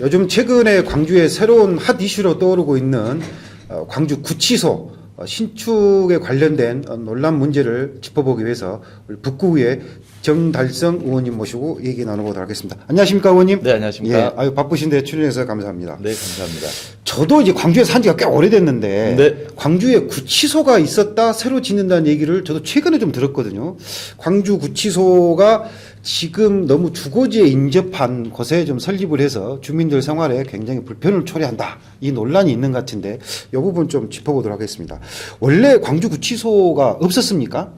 요즘 최근에 광주에 새로운 핫 이슈로 떠오르고 있는 광주 구치소 신축에 관련된 논란 문제를 짚어보기 위해서 북구의 정달성 의원님 모시고 얘기 나눠보도록 하겠습니다. 안녕하십니까, 의원님? 네, 안녕하십니까. 예, 아유, 바쁘신데 출연해서 감사합니다. 네, 감사합니다. 저도 이제 광주에 산 지가 꽤 오래됐는데 네. 광주에 구치소가 있었다 새로 짓는다는 얘기를 저도 최근에 좀 들었거든요. 광주 구치소가 지금 너무 주거지에 인접한 곳에 좀 설립을 해서 주민들 생활에 굉장히 불편을 초래한다. 이 논란이 있는 것 같은데 이 부분 좀 짚어보도록 하겠습니다. 원래 광주 구치소가 없었습니까?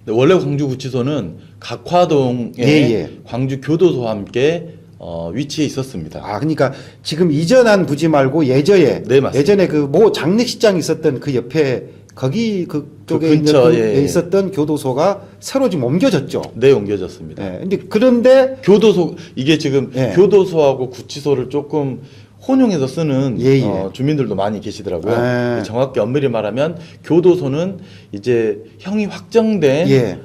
네, 원래 광주구치소는 각화동에 예. 광주 교도소와 함께 위치해 있었습니다. 아, 그러니까 지금 이전한 부지 말고 예전에 네, 맞습니다. 예전에 그 모 장례식장 있었던 그 옆에 거기 그쪽에 그 근처, 있는 예. 있었던 교도소가 새로 지금 옮겨졌죠. 네, 옮겨졌습니다. 예. 근데 그런데 교도소 이게 지금 예. 교도소하고 구치소를 조금 혼용해서 쓰는 예. 주민들도 많이 계시더라고요. 예. 정확히 엄밀히 말하면 교도소는 이제 형이 확정된 예.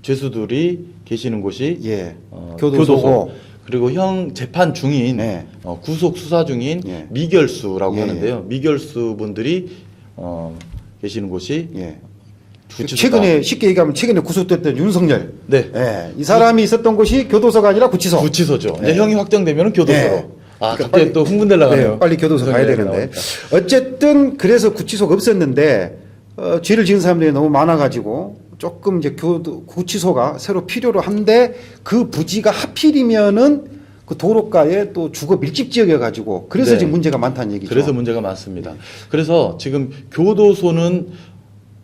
죄수들이 계시는 곳이 예. 교도소. 교도소고. 그리고 형 재판 중인 네. 구속 수사 중인 예. 미결수라고 예. 하는데요. 미결수 분들이 계시는 곳이 예. 구치소다. 최근에 쉽게 얘기하면 최근에 구속됐던 윤석열. 네. 예. 이 사람이 있었던 곳이 교도소가 아니라 구치소. 구치소죠. 네. 이제 형이 확정되면 교도소로. 네. 아, 그러니까 갑자기 또 흥분되려고 하네요. 네, 빨리 교도소 가야 되는데. 나오니까. 어쨌든 그래서 구치소가 없었는데 죄를 지은 사람들이 너무 많아가지고 조금 이제 구치소가 새로 필요로 한데 그 부지가 하필이면은 그 도로가에 또 주거 밀집 지역이어 가지고 그래서 네. 지금 문제가 많다는 얘기죠. 그래서 문제가 많습니다. 그래서 지금 교도소는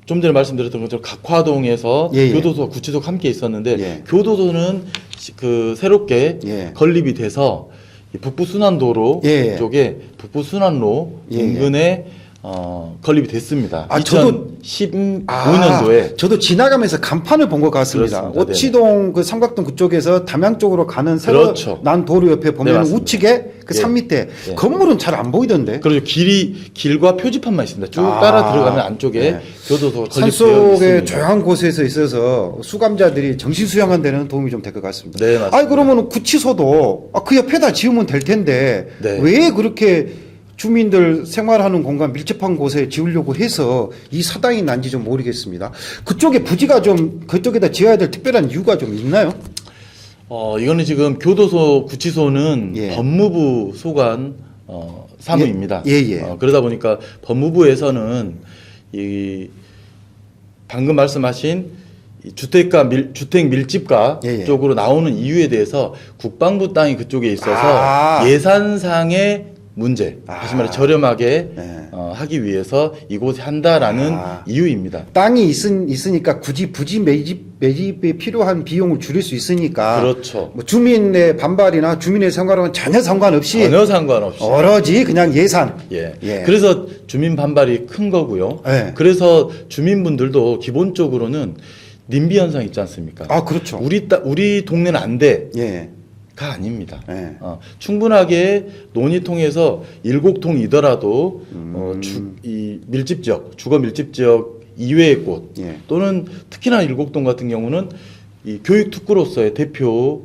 좀 전에 말씀드렸던 것처럼 각화동에서 예. 교도소와 구치소가 함께 있었는데 예. 교도소는 그 새롭게 예. 건립이 돼서 이 북부순환도로 예. 쪽에 북부순환로 예. 인근에 건립이 됐습니다. 아, 저도 2015년도에 저도 지나가면서 간판을 본 것 같습니다. 그렇습니다. 오치동 그 삼각동 그쪽에서 담양 쪽으로 가는 새로 그렇죠. 난 도로 옆에 보면 네, 맞습니다. 우측에 그 예. 산 밑에 예. 건물은 잘 안 보이던데. 그리고 길과 표지판만 있습니다. 쭉 아, 따라 들어가면 안쪽에 네. 교도소가 건립되어 산속의 있습니다. 조용한 곳에서 있어서 수감자들이 정신 수양하는 데는 도움이 좀 될 것 같습니다. 네, 맞습니다. 아니 그러면 구치소도 그 옆에다 지으면 될 텐데 네. 왜 그렇게 주민들 생활하는 공간 밀접한 곳에 지으려고 해서 이 사당이 난지 좀 모르겠습니다. 그쪽에 부지가 좀 그쪽에다 지어야 될 특별한 이유가 좀 있나요? 이거는 지금 교도소, 구치소는 예. 법무부 소관 사무입니다. 예. 그러다 보니까 법무부에서는 이 방금 말씀하신 이 주택 밀집가 예. 쪽으로 나오는 이유에 대해서 국방부 땅이 그쪽에 있어서 아. 예산상의 문제, 다시 말해 저렴하게 네. 하기 위해서 이곳에 한다라는 이유입니다. 땅이 있으니까 굳이 부지 매집에 필요한 비용을 줄일 수 있으니까 그렇죠. 뭐 주민의 반발이나 주민의 생활과는 전혀 상관없이 전혀 상관없이 오로지 그냥 예산. 예. 예. 그래서 주민 반발이 큰 거고요. 예. 그래서 주민분들도 기본적으로는 님비 현상 있지 않습니까? 아, 그렇죠. 우리 동네는 안 돼. 예. 가 아닙니다. 예. 충분하게 논의 통해서 7통이더라도 이 밀집 지역, 주거 밀집 지역 이외의 곳 예. 또는 특히나 7동 같은 경우는 이 교육 특구로서의 대표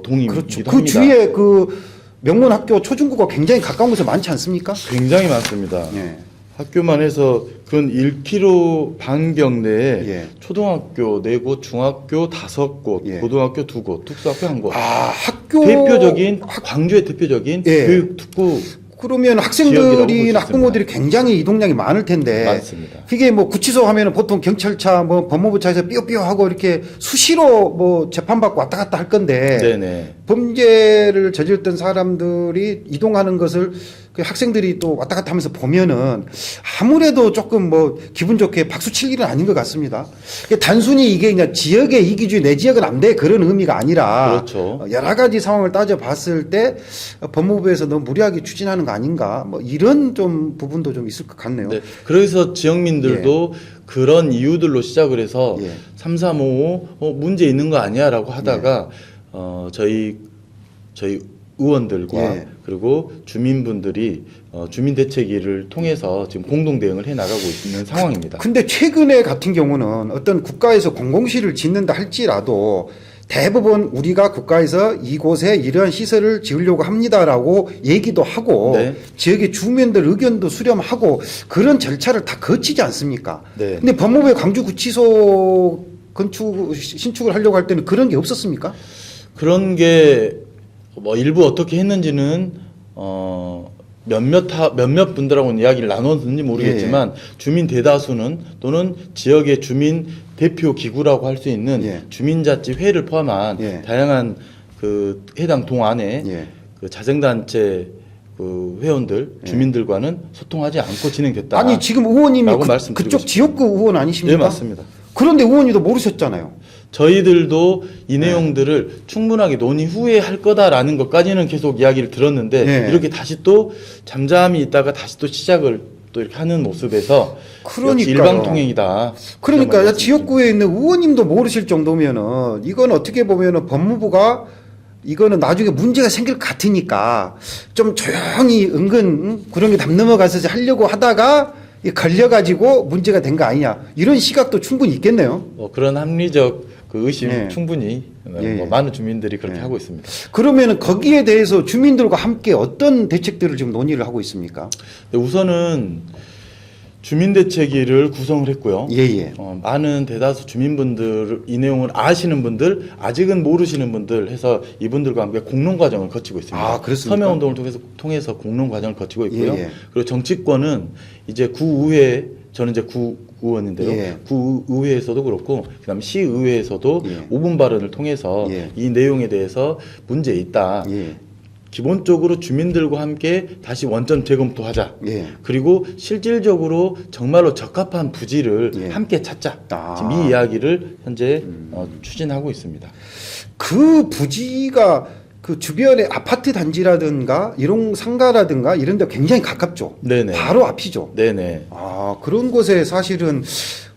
동이기도 그렇죠. 합니다. 그 주위에 그 명문 학교 초중고가 굉장히 가까운 곳에 많지 않습니까? 굉장히 많습니다. 예. 학교만 해서 근 1km 반경 내에 예. 초등학교 4곳, 중학교 5곳, 예. 고등학교 2곳, 특수학교 1곳. 아, 학교 대표적인 광주의 대표적인 예. 교육 특구 그러면 지역이라고 볼수 학생들이나 있습니다. 학부모들이 굉장히 이동량이 많을 텐데 많습니다. 그게 뭐 구치소 하면은 보통 경찰차 뭐 법무부 차에서 삐요삐요 하고 이렇게 수시로 뭐 재판받고 왔다 갔다 할 건데 네네. 범죄를 저질렀던 사람들이 이동하는 것을 그 학생들이 또 왔다 갔다 하면서 보면은 아무래도 조금 뭐 기분 좋게 박수 칠 일은 아닌 것 같습니다. 단순히 이게 그냥 지역의 이기주의 내 지역은 안 돼 그런 의미가 아니라 그렇죠. 여러 가지 상황을 따져 봤을 때 법무부에서 너무 무리하게 추진하는 거 아닌가 뭐 이런 좀 부분도 좀 있을 것 같네요. 네. 그래서 지역민들도 그런 이유들로 시작을 해서 예. 3355 문제 있는 거 아니야라고 하다가 저희 의원들과 예. 그리고 주민분들이 주민대책위를 통해서 지금 공동 대응을 해 나가고 있는 상황입니다. 근데 최근에 같은 경우는 어떤 국가에서 공공시를 짓는다 할지라도 대부분 우리가 국가에서 이곳에 이러한 시설을 지으려고 합니다라고 얘기도 하고 네. 지역의 주민들 의견도 수렴하고 그런 절차를 다 거치지 않습니까? 네. 근데 법무부의 광주구치소 신축을 하려고 할 때는 그런 게 없었습니까? 그런 게 뭐 일부 어떻게 했는지는 몇몇 분들하고는 이야기를 나눴는지 모르겠지만 주민 대다수는 또는 지역의 주민 대표 기구라고 할 수 있는 예. 주민자치회를 포함한 예. 다양한 그 해당 동 안에 예. 그 자생단체 그 회원들 주민들과는 소통하지 않고 진행됐다. 아니 지금 의원님이 라고 말씀드리고 그쪽 싶습니다. 지역구 의원 아니십니까? 네, 맞습니다. 그런데 의원님도 모르셨잖아요. 저희들도 이 내용들을 충분하게 논의 후에 할 거다라는 것까지는 계속 이야기를 들었는데 네. 이렇게 다시 또 잠잠히 있다가 다시 또 시작을 또 이렇게 하는 모습에서 그러니까요. 역시 일방통행이다. 그러니까 이런 지역구에 있는 의원님도 모르실 정도면은 이건 어떻게 보면은 법무부가 이거는 나중에 문제가 생길 것 같으니까 좀 조용히 은근 그런 게 담 넘어가서 하려고 하다가 이 걸려가지고 문제가 된 거 아니냐 이런 시각도 충분히 있겠네요. 그런 합리적 그 의심 네. 충분히 예, 뭐 예. 많은 주민들이 그렇게 네. 하고 있습니다. 그러면은 거기에 대해서 주민들과 함께 어떤 대책들을 지금 논의를 하고 있습니까? 네, 우선은 주민대책위를 구성을 했고요. 예예. 많은 대다수 주민분들 이 내용을 아시는 분들 아직은 모르시는 분들 해서 이분들과 함께 공론 과정을 거치고 있습니다. 아, 그렇습니까? 서명 운동을 통해서 공론 과정을 거치고 있고요. 예. 그리고 정치권은 이제 구의회 저는 이제 구의원인데요. 예. 구의회에서도 그렇고 그다음에 시의회에서도 예. 5분 발언을 통해서 예. 이 내용에 대해서 문제 있다. 예. 기본적으로 주민들과 함께 다시 원점 재검토하자. 예. 그리고 실질적으로 정말로 적합한 부지를 예. 함께 찾자. 아. 지금 이 이야기를 현재 추진하고 있습니다. 그 부지가 그 주변에 아파트 단지라든가 이런 상가라든가 이런 데 굉장히 가깝죠. 네네. 바로 앞이죠. 네네. 아, 그런 곳에 사실은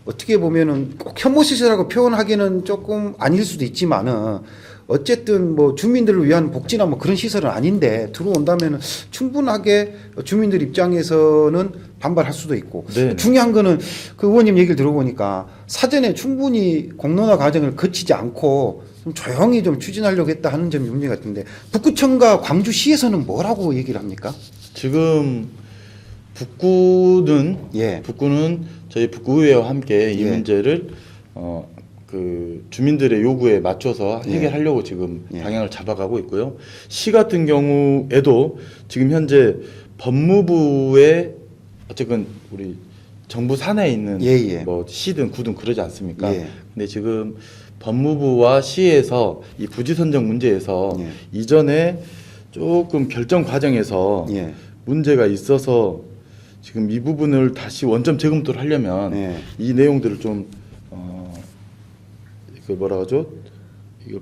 어떻게 보면은 꼭 혐오시설이라고 표현하기는 조금 아닐 수도 있지만은 어쨌든 뭐 주민들을 위한 복지나 뭐 그런 시설은 아닌데 들어온다면은 충분하게 주민들 입장에서는 반발할 수도 있고 네. 중요한 거는 그 의원님 얘기를 들어보니까 사전에 충분히 공론화 과정을 거치지 않고 좀 조용히 좀 추진하려고 했다 하는 점이 문제 같은데 북구청과 광주시에서는 뭐라고 얘기를 합니까? 지금 북구는 예. 저희 북구의회와 함께 이 예. 문제를 그 주민들의 요구에 맞춰서 예. 해결하려고 지금 예. 방향을 잡아가고 있고요. 시 같은 경우에도 지금 현재 법무부의 어쨌든 우리 정부 산하에 있는 예. 뭐 시든 구든 그러지 않습니까? 예. 근데 지금 법무부와 시에서 이 부지 선정 문제에서 예. 이전에 조금 결정 과정에서 예. 문제가 있어서 지금 이 부분을 다시 원점 재검토를 하려면 예. 이 내용들을 좀 그 뭐라 하죠? 이거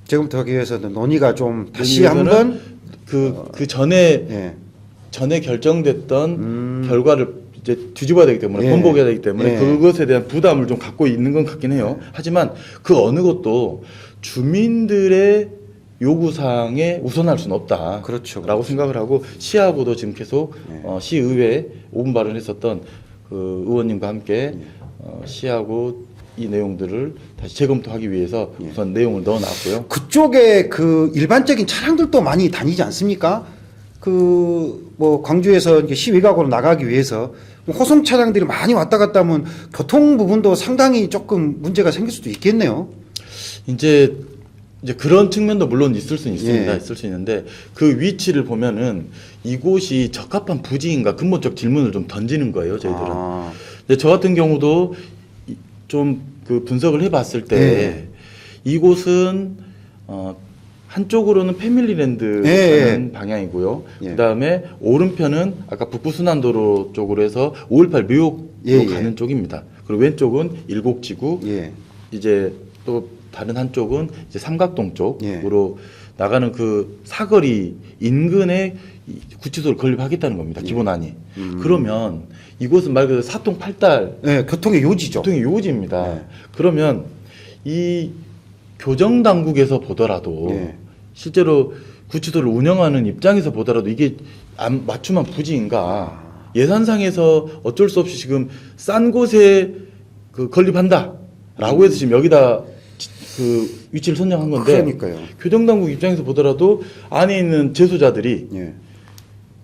지금부터 하기 위해서는 논의가 좀 다시 논의에서는 한번 그 전에 예. 결정됐던 결과를 이제 뒤집어야 되기 때문에 예. 번복해야 되기 때문에 예. 그것에 대한 부담을 좀 갖고 있는 건 같긴 해요. 하지만 그 어느 것도 주민들의 요구사항에 우선할 수는 없다. 그렇죠. 라고 생각을 하고 시하고도 지금 계속 예. 시의회 5분 발언했었던 그 의원님과 함께 시하고 이 내용들을 다시 재검토하기 위해서 예. 우선 내용을 넣어놨고요. 그쪽에 그 일반적인 차량들도 많이 다니지 않습니까? 그 뭐 광주에서 이제 시외곽으로 나가기 위해서 호송 차량들이 많이 왔다 갔다 하면 교통 부분도 상당히 조금 문제가 생길 수도 있겠네요. 이제 그런 측면도 물론 있을 수는 있습니다. 예. 있을 수 있는데 그 위치를 보면은 이곳이 적합한 부지인가 근본적 질문을 좀 던지는 거예요. 저희들은. 아, 근데 저 같은 경우도 좀 그 분석을 해봤을 때 예. 이곳은 한쪽으로는 패밀리랜드 예, 가는 방향이고요. 예. 그다음에 오른편은 아까 북부순환도로 쪽으로 해서 518 묘역으로 예, 예. 가는 쪽입니다. 그리고 왼쪽은 일곡지구 예. 이제 또 다른 한쪽은 이제 삼각동 예. 쪽으로 나가는 그 사거리 인근에 이 구치소를 건립하겠다는 겁니다. 기본안이. 그러면 이곳은 말 그대로 사통 팔달 예, 교통의 요지죠. 교통의 요지입니다. 네. 그러면 이 교정 당국에서 보더라도 네. 실제로 구치소를 운영하는 입장에서 보더라도 이게 맞춤한 부지인가 예산상에서 어쩔 수 없이 지금 싼 곳에 그 건립한다 라고 해서 지금 여기다 그 위치를 선정한 건데 그러니까요. 교정당국 입장에서 보더라도 안에 있는 재소자들이 예.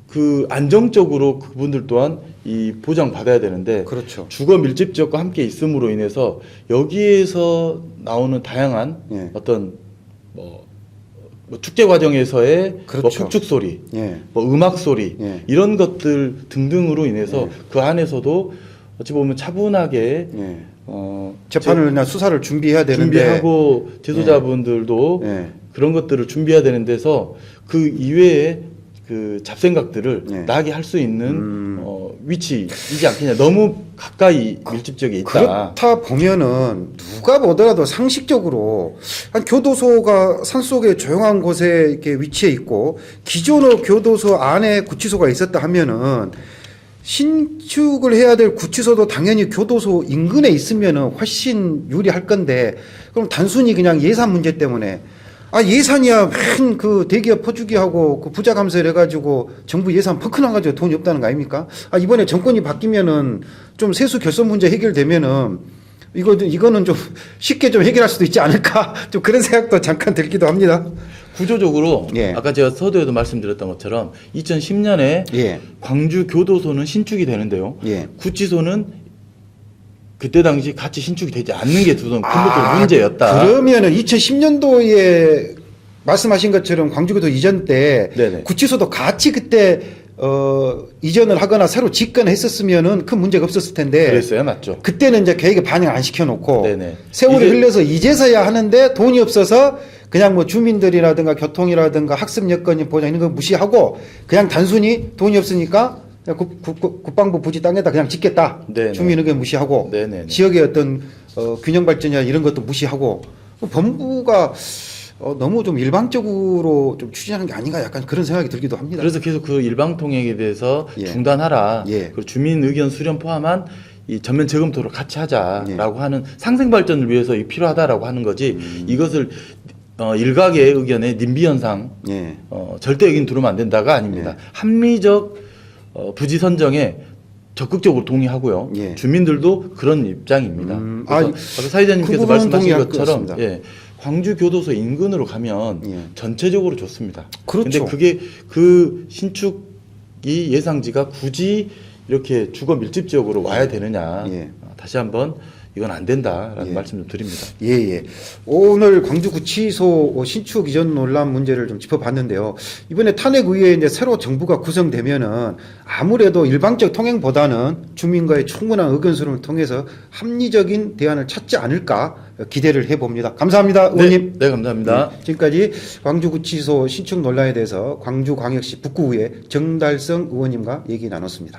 그 안정적으로 그분들 또한 이 보장 받아야 되는데 그렇죠. 주거 밀집 지역과 함께 있음으로 인해서 여기에서 나오는 다양한 예. 어떤 뭐 축제 과정에서의 그렇죠. 뭐 북축 소리, 예. 뭐 음악 소리 예. 이런 것들 등등으로 인해서 예. 그 안에서도 어찌 보면 차분하게 예. 어 재판을 수사를 준비해야 되는데 준비하고 재소자분들도 예. 그런 것들을 준비해야 되는 데서 그 이외에 그 잡생각들을 예. 나게 할 수 있는 위치이지 않겠냐. 너무 가까이 밀집 지역에 있다. 그렇다 보면은 누가 보더라도 상식적으로 한 교도소가 산속에 조용한 곳에 이렇게 위치해 있고 기존의 교도소 안에 구치소가 있었다 하면은 신축을 해야 될 구치소도 당연히 교도소 인근에 있으면은 훨씬 유리할 건데 그럼 단순히 그냥 예산 문제 때문에 예산이야 맨 그 대기업 퍼주기하고 그 부자 감세를 해가지고 정부 예산 펑크나 가지고 돈이 없다는 거 아닙니까? 이번에 정권이 바뀌면은 좀 세수 결손 문제 해결되면은 이거는 좀 쉽게 좀 해결할 수도 있지 않을까? 좀 그런 생각도 잠깐 들기도 합니다. 구조적으로 예. 아까 제가 서두에도 말씀드렸던 것처럼 2010년에 예. 광주 교도소는 신축이 되는데요. 예. 구치소는 그때 당시 같이 신축이 되지 않는 게 두 근본적인 문제였다. 그러면은 2010년도에 말씀하신 것처럼 광주교도 이전 때 네네. 구치소도 같이 그때 이전을 하거나 새로 짓거나 했었으면은 큰 문제가 없었을 텐데 그랬어요, 맞죠? 그때는 이제 계획에 반영 안 시켜놓고 네네. 세월이 이제- 흘러서 이제서야 하는데 돈이 없어서 그냥 뭐 주민들이라든가 교통이라든가 학습 여건이 보장 이런 거 무시하고 그냥 단순히 돈이 없으니까 그냥 국방부 부지 땅에다 그냥 짓겠다. 네네. 주민 의견 무시하고 네네네. 지역의 어떤 균형 발전이나 이런 것도 무시하고 법무부가 너무 좀 일방적으로 좀 추진하는 게 아닌가 약간 그런 생각이 들기도 합니다. 그래서 계속 그 일방 통행에 대해서 예. 중단하라. 예. 그리고 주민 의견 수렴 포함한 이 전면 재검토를 같이 하자라고 하는 상생 발전을 위해서 이 필요하다라고 하는 거지. 이것을 일각의 의견에 님비 현상 예. 절대 의견 두르면 안 된다가 아닙니다. 예. 합리적 부지 선정에 적극적으로 동의하고요. 예. 주민들도 그런 입장입니다. 아, 그래서 아까 사회자님께서 그 부분은 말씀하신 동의할 것 것처럼 같습니다. 예, 광주 교도소 인근으로 가면 예. 전체적으로 좋습니다. 그렇죠. 근데 그게 그 신축이 예상지가 굳이 이렇게 주거 밀집 지역으로 와야 되느냐? 예. 다시 한번 이건 안 된다라는 예. 말씀 좀 드립니다. 예. 오늘 광주구치소 신축 이전 논란 문제를 좀 짚어봤는데요. 이번에 탄핵의회에 이제 새로 정부가 구성되면은 아무래도 일방적 통행보다는 주민과의 충분한 의견 수렴을 통해서 합리적인 대안을 찾지 않을까 기대를 해봅니다. 감사합니다, 의원님. 네, 감사합니다. 지금까지 광주구치소 신축 논란에 대해서 광주광역시 북구의회 정달성 의원님과 얘기 나눴습니다.